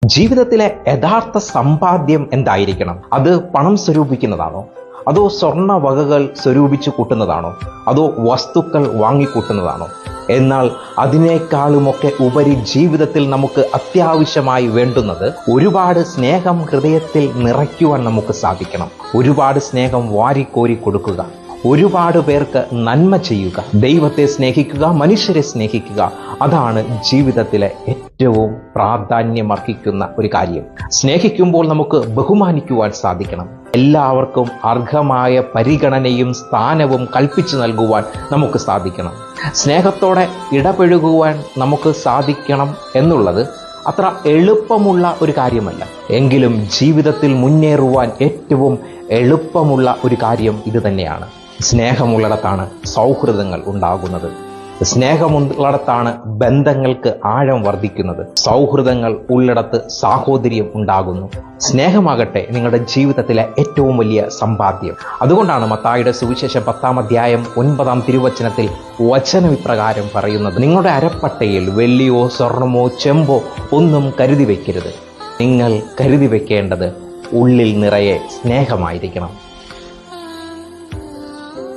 ജീവിതത്തിലെ യഥാർത്ഥ സമ്പാദ്യം എന്തായിരിക്കണം? അത് പണം സ്വരൂപിക്കുന്നതാണോ? അതോ സ്വർണ്ണ വകകൾ സ്വരൂപിച്ചു കൂട്ടുന്നതാണോ? അതോ വസ്തുക്കൾ വാങ്ങിക്കൂട്ടുന്നതാണോ? എന്നാൽ അതിനേക്കാളുമൊക്കെ ഉപരി ജീവിതത്തിൽ നമുക്ക് അത്യാവശ്യമായി വേണ്ടുന്നത് ഒരുപാട് സ്നേഹം ഹൃദയത്തിൽ നിറയ്ക്കുവാൻ നമുക്ക് സാധിക്കണം. ഒരുപാട് സ്നേഹം വാരിക്കോരി കൊടുക്കുക, ഒരുപാട് പേർക്ക് നന്മ ചെയ്യുക, ദൈവത്തെ സ്നേഹിക്കുക, മനുഷ്യരെ സ്നേഹിക്കുക. അതാണ് ജീവിതത്തിലെ ഏറ്റവും പ്രാധാന്യമർഹിക്കുന്ന ഒരു കാര്യം. സ്നേഹിക്കുമ്പോൾ നമുക്ക് ബഹുമാനിക്കുവാൻ സാധിക്കണം. എല്ലാവർക്കും അർഹമായ പരിഗണനയും സ്ഥാനവും കൽപ്പിച്ചു നൽകുവാൻ നമുക്ക് സാധിക്കണം. സ്നേഹത്തോടെ ഇടപഴകുവാൻ നമുക്ക് സാധിക്കണം എന്നുള്ളത് അത്ര എളുപ്പമുള്ള ഒരു കാര്യമല്ല. എങ്കിലും ജീവിതത്തിൽ മുന്നേറുവാൻ ഏറ്റവും എളുപ്പമുള്ള ഒരു കാര്യം ഇത് തന്നെയാണ്. സ്നേഹമുള്ളിടത്താണ് സൗഹൃദങ്ങൾ ഉണ്ടാകുന്നത്. സ്നേഹമുള്ളിടത്താണ് ബന്ധങ്ങൾക്ക് ആഴം വർദ്ധിക്കുന്നത്. സൗഹൃദങ്ങൾ ഉള്ളിടത്ത് സാഹോദര്യം ഉണ്ടാകുന്നു. സ്നേഹമാകട്ടെ നിങ്ങളുടെ ജീവിതത്തിലെ ഏറ്റവും വലിയ സമ്പാദ്യം. അതുകൊണ്ടാണ് മത്തായിയുടെ സുവിശേഷം 10-ാം അധ്യായം 9-ാം തിരുവചനത്തിൽ വചനം ഇപ്രകാരം പറയുന്നത്: നിങ്ങളുടെ അരപ്പട്ടയിൽ വെള്ളിയോ സ്വർണമോ ചെമ്പോ ഒന്നും കരുതി വയ്ക്കരുത്. നിങ്ങൾ കരുതി വയ്ക്കേണ്ടത് ഉള്ളിൽ നിറയെ സ്നേഹമായിരിക്കണം.